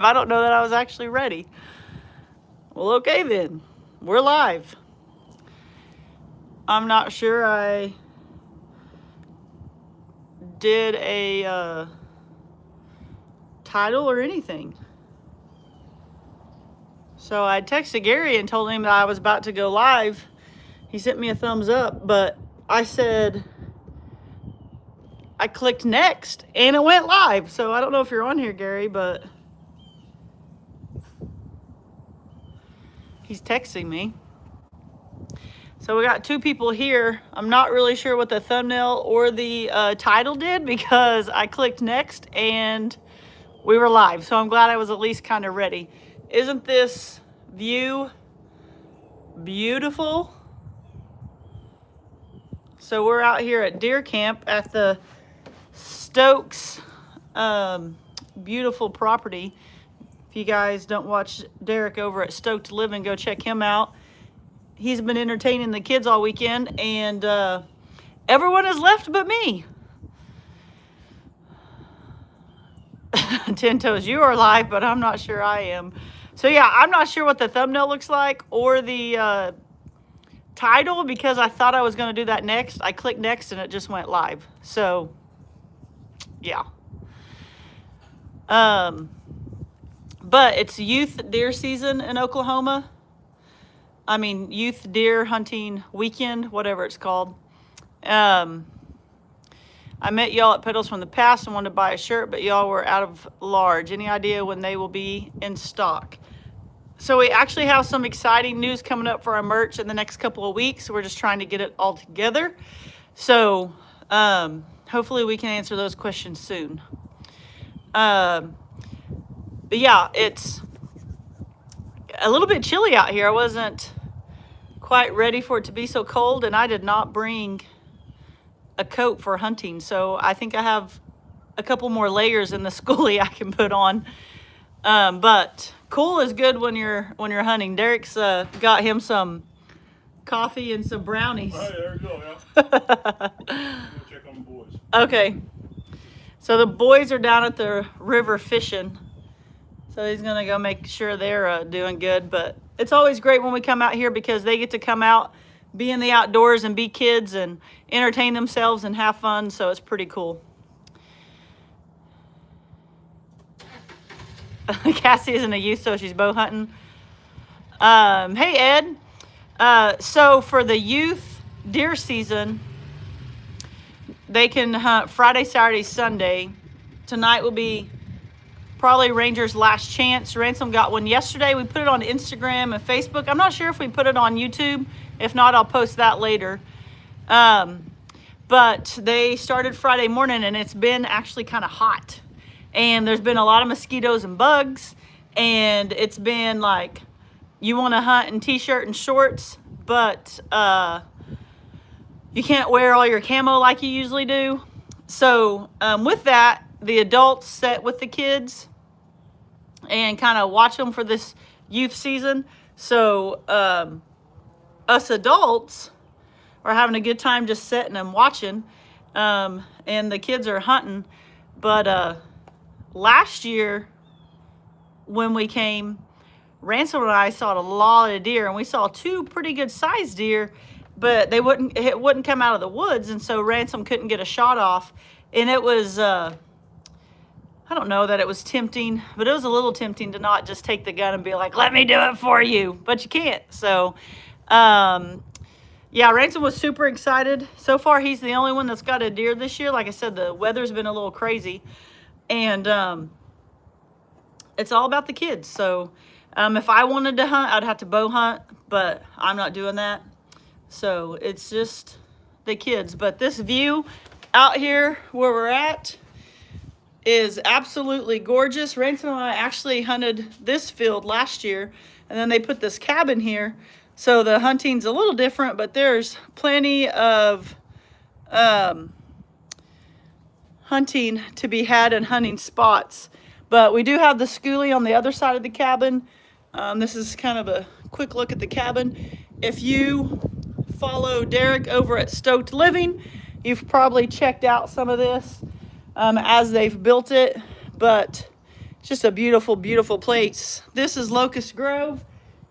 I don't know that I was actually ready. Well, okay then. We're live. I'm not sure I did a title or anything. So I texted Gary and told him that I was about to go live. He sent me a thumbs up, but I said I clicked next and it went live. So I don't know if you're on here, Gary, but he's texting me. So we got two people here. I'm not really sure what the thumbnail or the title did because I clicked next and we were live. So I'm glad I was at least kind of ready. Isn't this view beautiful? So we're out here at deer camp at the Stokes beautiful property. If you guys don't watch Derek over at Stoked Living, go check him out. He's been entertaining the kids all weekend, and everyone has left but me. 10 Toes, you are live, but I'm not sure I am. So yeah, I'm not sure what the thumbnail looks like or the title because I thought I was going to do that next. I clicked next and it just went live. So yeah. But it's youth deer season in Oklahoma. I mean, youth deer hunting weekend, whatever it's called. I met y'all at Pedals from the Past and wanted to buy a shirt, but y'all were out of large. Any idea when they will be in stock? So we actually have some exciting news coming up for our merch in the next couple of weeks. We're just trying to get it all together. So hopefully we can answer those questions soon. But yeah, it's a little bit chilly out here. I wasn't quite ready for it to be so cold, and I did not bring a coat for hunting. So I think I have a couple more layers in the schoolie I can put on. But cool is good when you're hunting. Derek's got him some coffee and some brownies. All right, there you go, yeah. Check on the boys. Okay. So the boys are down at the river fishing. So he's going to go make sure they're doing good. But it's always great when we come out here because they get to come out, be in the outdoors and be kids and entertain themselves and have fun. So it's pretty cool. Cassie isn't a youth, so she's bow hunting. Hey, Ed. So for the youth deer season, they can hunt Friday, Saturday, Sunday. Tonight will be probably Ranger's last chance. Ransom got one yesterday. We put it on Instagram and Facebook. I'm not sure if we put it on YouTube. If not, I'll post that later. But they started Friday morning, and it's been actually kind of hot. And there's been a lot of mosquitoes and bugs. And it's been like, you want to hunt in t-shirt and shorts, but you can't wear all your camo like you usually do. So with that, the adults sit with the kids and kind of watch them for this youth season. So us adults are having a good time just sitting and watching, and the kids are hunting. But last year when we came, Ransom and I saw a lot of deer, and we saw two pretty good sized deer, but it wouldn't come out of the woods, and so Ransom couldn't get a shot off. And it was I don't know that it was tempting, but it was a little tempting to not just take the gun and be like, let me do it for you, but you can't. So yeah, Ransom was super excited. So far he's the only one that's got a deer this year. Like I said, the weather's been a little crazy, and it's all about the kids. So if I wanted to hunt, I'd have to bow hunt, but I'm not doing that. So it's just the kids. But this view out here where we're at is absolutely gorgeous. Ransom and I actually hunted this field last year, and then they put this cabin here. So the hunting's a little different, but there's plenty of hunting to be had and hunting spots. But we do have the schoolie on the other side of the cabin. This is kind of a quick look at the cabin. If you follow Derek over at Stoked Living, you've probably checked out some of this as they've built it. But Just a beautiful, beautiful place. This is Locust Grove.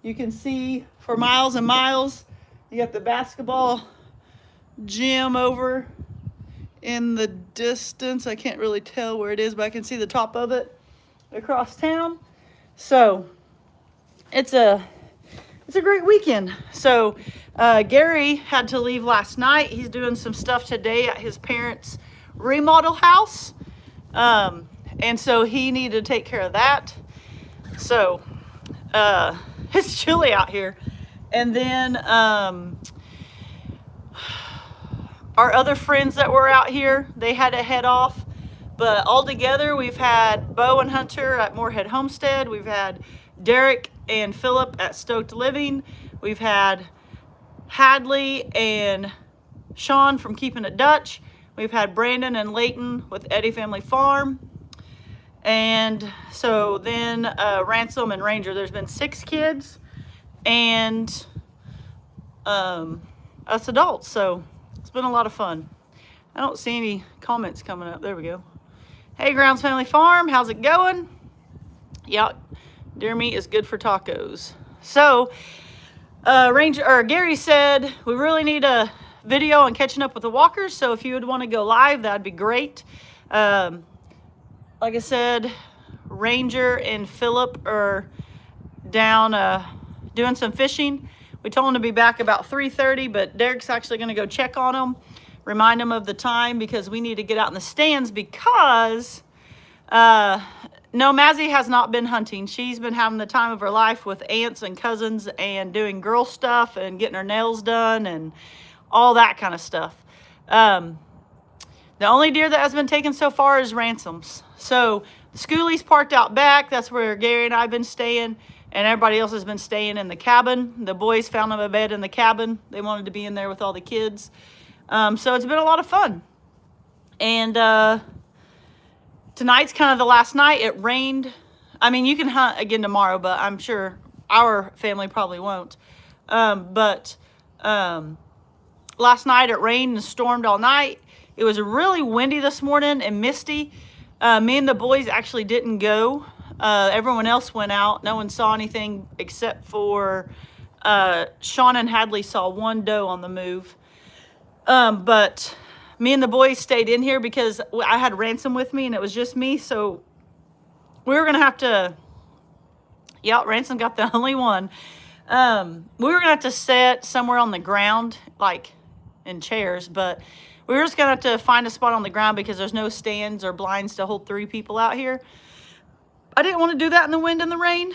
You can see for miles and miles. You got the basketball gym over in the distance. I can't really tell where it is, but I can see the top of it across town. So it's a great weekend. So Gary had to leave last night. He's doing some stuff today at his parents' remodel house. And so he needed to take care of that. So it's chilly out here. And then our other friends that were out here, they had to head off. But all together, we've had Bo and Hunter at Moorhead Homestead. We've had Derek and Philip at Stoked Living. We've had Hadley and Sean from Keeping It Dutch. We've had Brandon and Layton with Eddie Family Farm. And so then Ransom and Ranger. There's been 6 kids and us adults. So it's been a lot of fun. I don't see any comments coming up. There we go. Hey, Grounds Family Farm, how's it going? Yeah, deer meat is good for tacos. So Gary said we really need a video on catching up with the walkers. So if you would want to go live, that'd be great. Like I said, Ranger and Philip are down doing some fishing. We told them to be back about 3:30, but Derek's actually going to go check on them, remind them of the time, because we need to get out in the stands because no, Mazzy has not been hunting. She's been having the time of her life with aunts and cousins and doing girl stuff and getting her nails done and all that kind of stuff. The only deer that has been taken so far is Ransom's. So the schoolie's parked out back. That's where Gary and I have been staying. And everybody else has been staying in the cabin. The boys found them a bed in the cabin. They wanted to be in there with all the kids. So it's been a lot of fun. And tonight's kind of the last night. It rained. I mean, you can hunt again tomorrow, but I'm sure our family probably won't. Last night it rained and stormed all night. It was really windy this morning and misty. Me and the boys actually didn't go. Everyone else went out. No one saw anything except for Sean and Hadley saw one doe on the move. But me and the boys stayed in here because I had Ransom with me and it was just me. So we were going to have to, yeah, Ransom got the only one. We were going to have to sit somewhere on the ground, like in chairs, but we were just going to have to find a spot on the ground because there's no stands or blinds to hold 3 people out here. I didn't want to do that in the wind and the rain.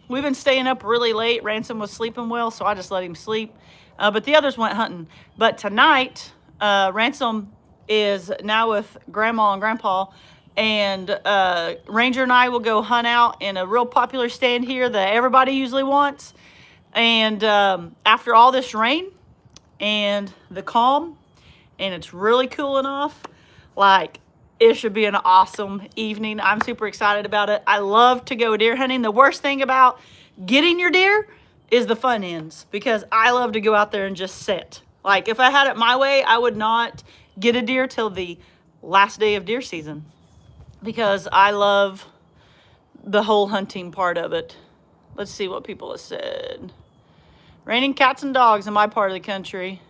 We've been staying up really late. Ransom was sleeping well, so I just let him sleep. But the others went hunting. But tonight, Ransom is now with Grandma and Grandpa, and Ranger and I will go hunt out in a real popular stand here that everybody usually wants. And after all this rain and the calm, and it's really cooling off, like, it should be an awesome evening. I'm super excited about it. I love to go deer hunting. The worst thing about getting your deer is the fun ends, because I love to go out there and just sit. Like, if I had it my way, I would not get a deer till the last day of deer season, because I love the whole hunting part of it. Let's see what people have said. Raining cats and dogs in my part of the country.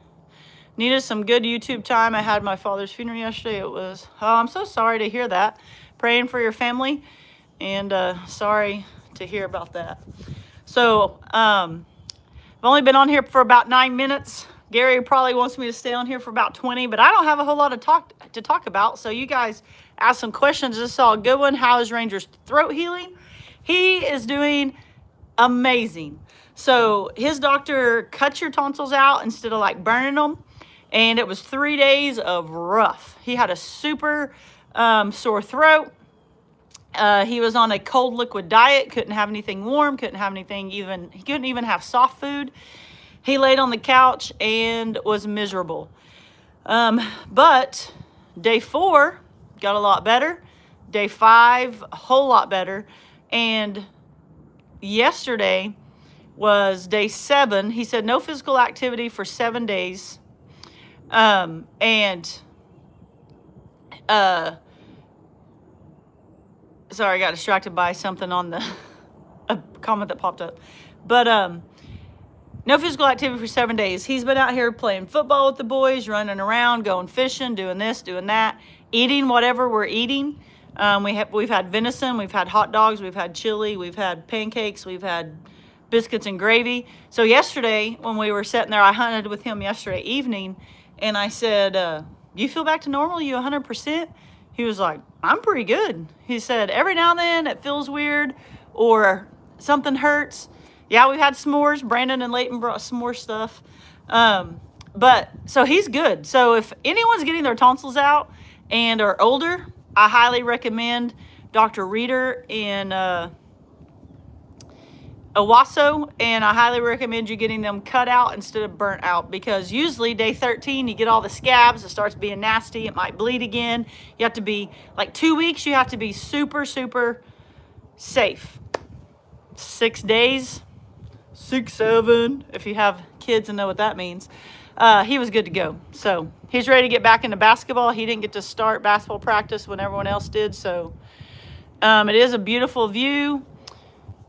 Needed some good YouTube time. I had my father's funeral yesterday. It was, oh, I'm so sorry to hear that. Praying for your family, and sorry to hear about that. So I've only been on here for about 9 minutes. Gary probably wants me to stay on here for about 20, but I don't have a whole lot to talk about. So you guys ask some questions. This is all a good one. How is Ranger's throat healing? He is doing amazing. So his doctor cuts your tonsils out instead of like burning them. And it was 3 days of rough. He had a super sore throat. He was on a cold liquid diet, couldn't have anything warm, couldn't have anything even, he couldn't even have soft food. He laid on the couch and was miserable. But day 4 got a lot better. Day 5, a whole lot better. And yesterday was day 7. He said no physical activity for 7 days. Sorry, I got distracted by something on the a comment that popped up. But no physical activity for 7 days. He's been out here playing football with the boys, running around, going fishing, doing this, doing that, eating whatever we're eating. We've had venison, we've had hot dogs, we've had chili, we've had pancakes, we've had biscuits and gravy. So yesterday, when we were sitting there, I hunted with him yesterday evening, and I said, you feel back to normal? You 100%? He was like, I'm pretty good. He said, every now and then it feels weird or something hurts. Yeah, we've had s'mores. Brandon and Leighton brought s'more stuff. But so he's good. So if anyone's getting their tonsils out and are older, I highly recommend Dr. Reeder in Owasso, and I highly recommend you getting them cut out instead of burnt out, because usually day 13 you get all the scabs, it starts being nasty, it might bleed again. You have to be like 2 weeks, you have to be super safe. 6 days, 6, 7, if you have kids and know what that means. He was good to go. So he's ready to get back into basketball. He didn't get to start basketball practice when everyone else did. So it is a beautiful view.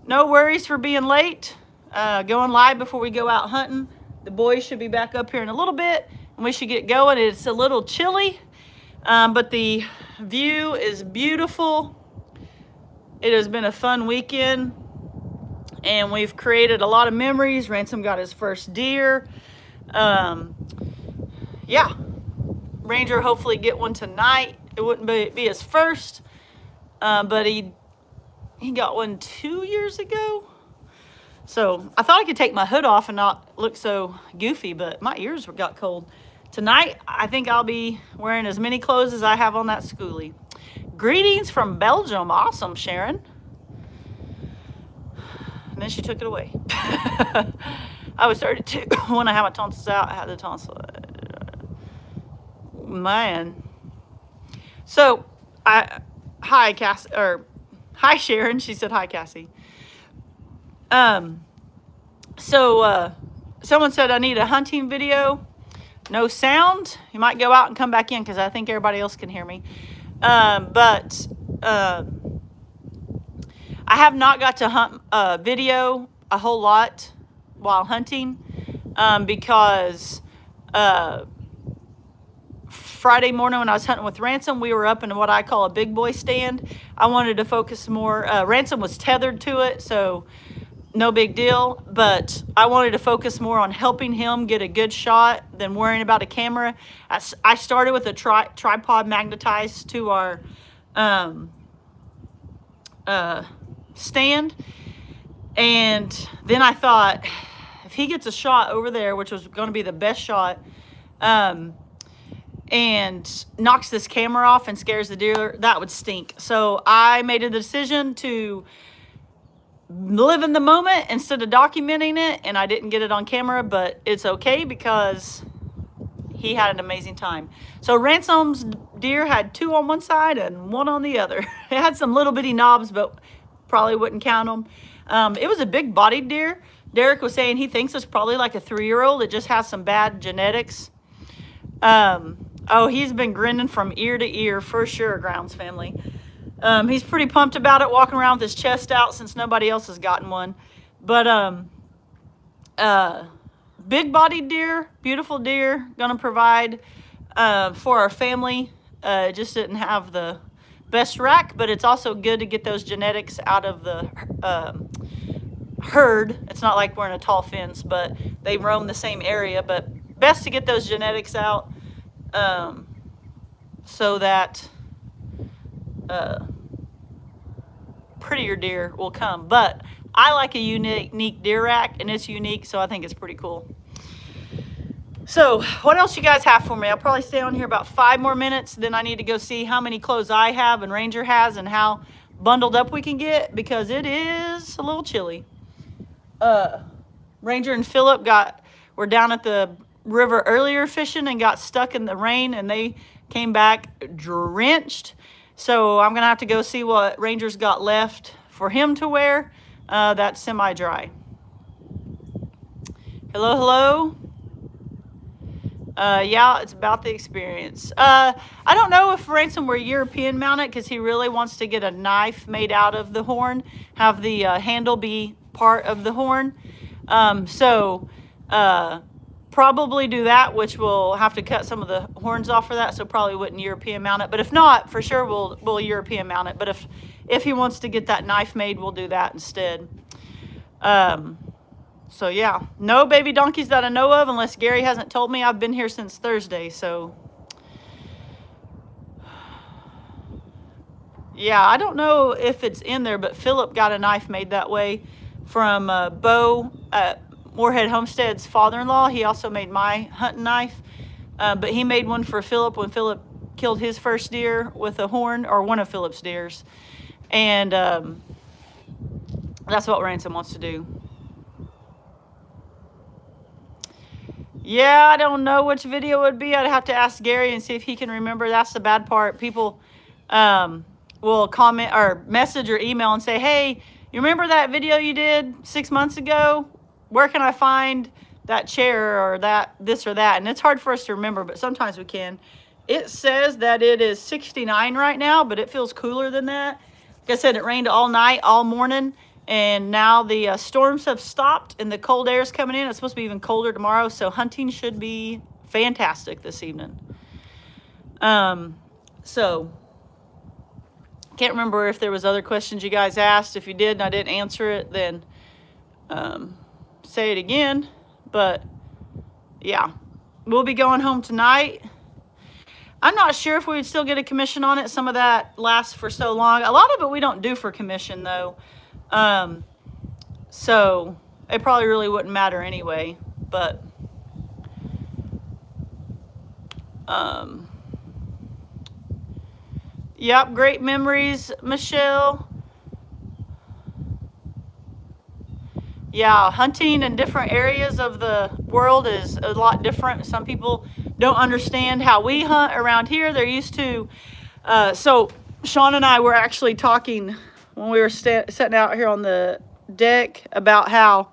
No worries for being late. Going live before we go out hunting. The boys should be back up here in a little bit, and we should get going. It's a little chilly, but the view is beautiful. It has been a fun weekend, and we've created a lot of memories. Ransom got his first deer. Yeah, Ranger hopefully get one tonight. It wouldn't be his first, but he got one 2 years ago. So I thought I could take my hood off and not look so goofy, but my ears got cold. Tonight, I think I'll be wearing as many clothes as I have on that schoolie. Greetings from Belgium. Awesome, Sharon. And then she took it away. I was 32 when I had my tonsils out. I had the tonsil. Man. So, hi, Cass, or hi, Sharon. She said, hi, Cassie. Someone said I need a hunting video. No sound. You might go out and come back in because I think everybody else can hear me. But I have not got to hunt video a whole lot while hunting because Friday morning when I was hunting with Ransom, we were up in what I call a big boy stand. I wanted to focus more. Ransom was tethered to it, so no big deal, but I wanted to focus more on helping him get a good shot than worrying about a camera. I started with a tripod magnetized to our stand, and then I thought, if he gets a shot over there, which was going to be the best shot, and knocks this camera off and scares the deer, that would stink. So I made a decision to live in the moment instead of documenting it, and I didn't get it on camera, but it's okay because he had an amazing time. So Ransom's deer had 2 on one side and 1 on the other. It had some little bitty knobs, but probably wouldn't count them. It was a big bodied deer. Derek was saying he thinks it's probably like a 3-year-old. It just has some bad genetics. Oh, he's been grinning from ear to ear for sure, Grounds family. He's pretty pumped about it, walking around with his chest out since nobody else has gotten one. But big bodied deer, beautiful deer, gonna provide for our family. Just didn't have the best rack, but it's also good to get those genetics out of the herd. It's not like we're in a tall fence, but they roam the same area. But best to get those genetics out so that prettier deer will come. But I like a unique deer rack, and it's unique, so I think it's pretty cool. So what else you guys have for me? I'll probably stay on here about 5 more minutes. Then I need to go see how many clothes I have and Ranger has and how bundled up we can get, because it is a little chilly. Ranger and Philip were down at the river earlier fishing and got stuck in the rain, and they came back drenched. So I'm gonna have to go see what Ranger's got left for him to wear that's semi-dry. Hello. Yeah, it's about the experience. I don't know if Ransom were European mounted because he really wants to get a knife made out of the horn, have the handle be part of the horn. Probably do that, which we'll have to cut some of the horns off for that, so probably wouldn't European mount it. But if not, for sure we'll European mount it. But if he wants to get that knife made, we'll do that instead. So yeah, no baby donkeys that I know of, unless Gary hasn't told me. I've been here since Thursday, so yeah, I don't know if it's in there, but Philip got a knife made that way from Bo at Moorhead Homestead's father-in-law. He also made my hunting knife, but he made one for Philip when Philip killed his first deer with a horn, or one of Philip's deers, and that's what Ransom wants to do. Yeah, I don't know which video it would be. I'd have to ask Gary and see if he can remember. That's the bad part. People will comment or message or email and say, hey, you remember that video you did 6 months ago? Where can I find that chair or that this or that? And it's hard for us to remember, but sometimes we can. It says that it is 69 right now, but it feels cooler than that. Like I said, it rained all night, all morning. And now the storms have stopped and the cold air is coming in. It's supposed to be even colder tomorrow, so hunting should be fantastic this evening. So, can't remember if there was other questions you guys asked. If you did and I didn't answer it, then say it again. But, yeah, we'll be going home tonight. I'm not sure if we would still get a commission on it. Some of that lasts for so long. A lot of it we don't do for commission, though. So it probably really wouldn't matter anyway, but, yep, great memories, Michelle. Yeah, hunting in different areas of the world is a lot different. Some people don't understand how we hunt around here. They're used to, so Sean and I were actually talking when we were sitting out here on the deck about how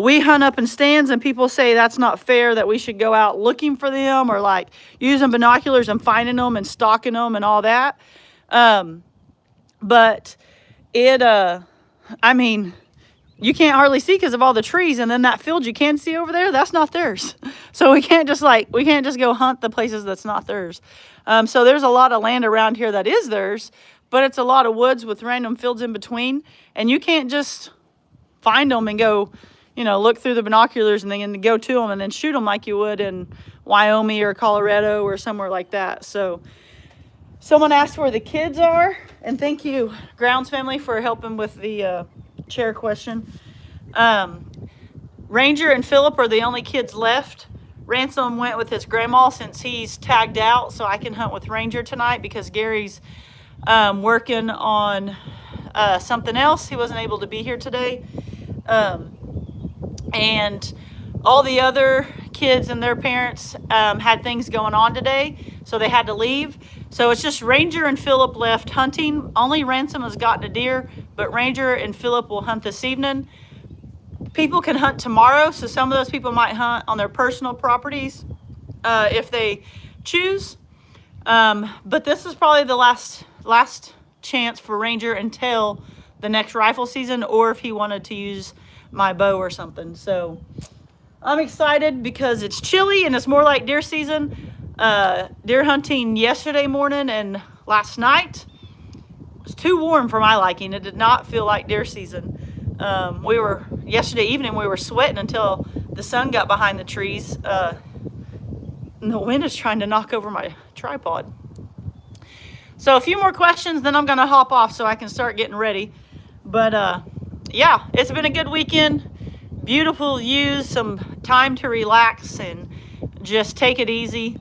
we hunt up in stands, and people say that's not fair, that we should go out looking for them or like using binoculars and finding them and stalking them and all that. But it, I mean, you can't hardly see because of all the trees, and then that field you can see over there, that's not theirs. So we can't just go hunt the places that's not theirs. So there's a lot of land around here that is theirs, but it's a lot of woods with random fields in between, and you can't just find them and go, you know, look through the binoculars and then go to them and then shoot them like you would in Wyoming or Colorado or somewhere like that. So someone asked where the kids are, and thank you, Grounds family, for helping with the chair question. Ranger and Philip are the only kids left. Ransom went with his grandma since he's tagged out, so I can hunt with Ranger tonight because Gary's working on something else. He wasn't able to be here today. And all the other kids and their parents had things going on today, so they had to leave. So it's just Ranger and Philip left hunting. Only Ransom has gotten a deer, but Ranger and Philip will hunt this evening. People can hunt tomorrow, so some of those people might hunt on their personal properties if they choose. But this is probably the last chance for Ranger until the next rifle season, or if he wanted to use my bow or something. So I'm excited because it's chilly and it's more like deer season. Deer hunting yesterday morning and last night was too warm for my liking. It did not feel like deer season. Yesterday evening we were sweating until the sun got behind the trees. And the wind is trying to knock over my tripod. So a few more questions, then I'm going to hop off so I can start getting ready. But yeah, it's been a good weekend. Beautiful views, some time to relax and just take it easy.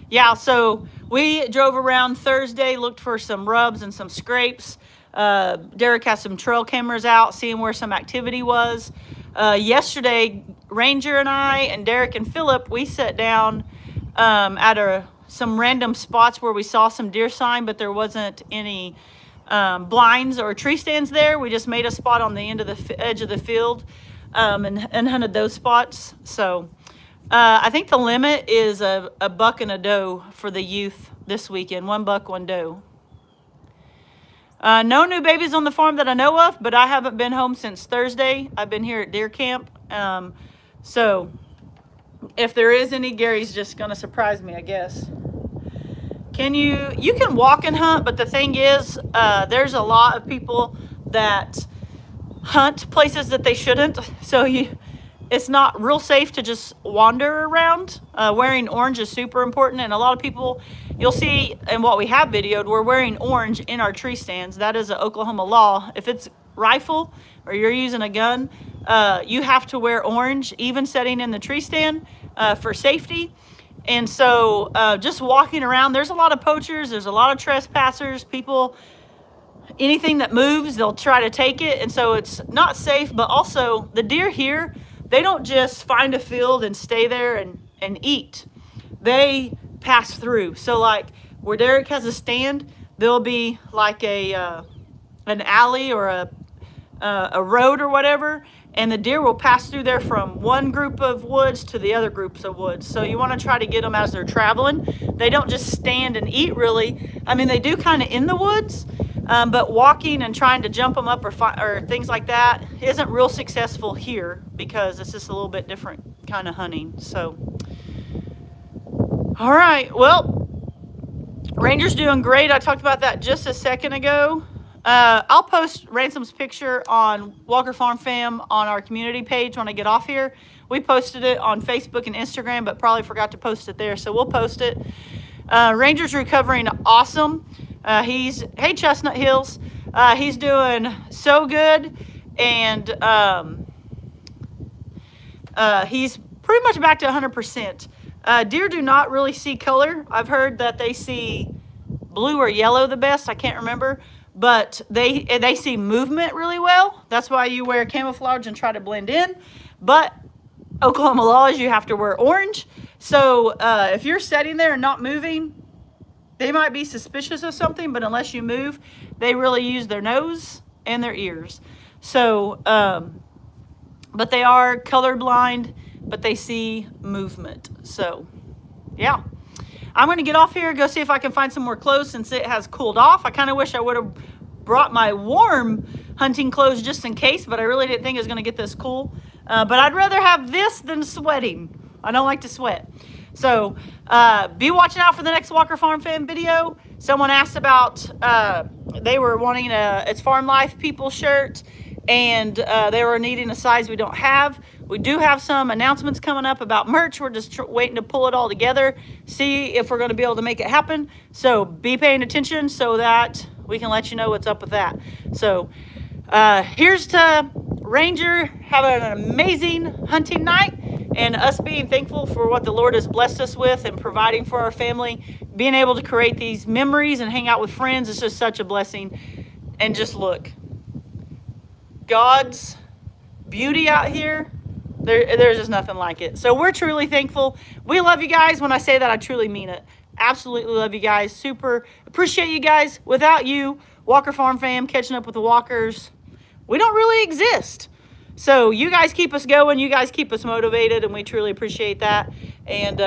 Yeah, so we drove around Thursday, looked for some rubs and some scrapes. Derek has some trail cameras out, seeing where some activity was. Yesterday, Ranger and I and Derek and Philip, we sat down at some random spots where we saw some deer sign, but there wasn't any blinds or tree stands there. We just made a spot on the end of the edge of the field and hunted those spots. So I think the limit is a buck and a doe for the youth this weekend. 1 buck, 1 doe. No new babies on the farm that I know of, but I haven't been home since Thursday. I've been here at deer camp. So if there is any, Gary's just going to surprise me, I guess. You can walk and hunt, but the thing is, there's a lot of people that hunt places that they shouldn't. So it's not real safe to just wander around. Wearing orange is super important, and a lot of people, you'll see, and what we have videoed, we're wearing orange in our tree stands. That is an Oklahoma law. If it's rifle or you're using a gun, you have to wear orange, even setting in the tree stand, for safety. And so just walking around, there's a lot of poachers, there's a lot of trespassers, people, anything that moves, they'll try to take it. And so it's not safe, but also the deer here, they don't just find a field and stay there and eat. They pass through. So like where Derek has a stand, there'll be like an alley or a road or whatever, and the deer will pass through there from one group of woods to the other groups of woods. So you want to try to get them as they're traveling. They don't just stand and eat, really. I mean, they do kind of in the woods, but walking and trying to jump them up or things like that isn't real successful here because it's just a little bit different kind of hunting. So, all right, well, Ranger's doing great. I talked about that just a second ago. I'll post Ransom's picture on Walker Farm Fam on our community page when I get off here. We posted it on Facebook and Instagram, but probably forgot to post it there, so we'll post it. Ranger's recovering awesome. Hey Chestnut Hills, he's doing so good, and he's pretty much back to 100%. Deer do not really see color. I've heard that they see blue or yellow the best. I can't remember. But they see movement really well. That's why you wear camouflage and try to blend in. But Oklahoma law is you have to wear orange. So if you're sitting there and not moving, they might be suspicious of something, but unless you move, they really use their nose and their ears. So, but they are colorblind, but they see movement. So, yeah. I'm going to get off here, go see if I can find some more clothes since it has cooled off. I kind of wish I would have brought my warm hunting clothes just in case, but I really didn't think it was going to get this cool. But I'd rather have this than sweating. I don't like to sweat. So be watching out for the next Walker Farm Fam video. Someone asked about, they were wanting It's Farm Life People shirt, and they were needing a size we don't have. We do have some announcements coming up about merch. We're just waiting to pull it all together, see if we're going to be able to make it happen. So be paying attention so that we can let you know what's up with that. So here's to Ranger having an amazing hunting night and us being thankful for what the Lord has blessed us with and providing for our family. Being able to create these memories and hang out with friends is just such a blessing. And just look, God's beauty out here. There's just nothing like it. So we're truly thankful. We love you guys. When I say that, I truly mean it. Absolutely love you guys. Super appreciate you guys. Without you, Walker Farm Fam, catching up with the Walkers, we don't really exist. So you guys keep us going. You guys keep us motivated, and we truly appreciate that. And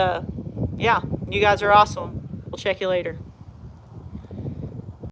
yeah, you guys are awesome. We'll check you later.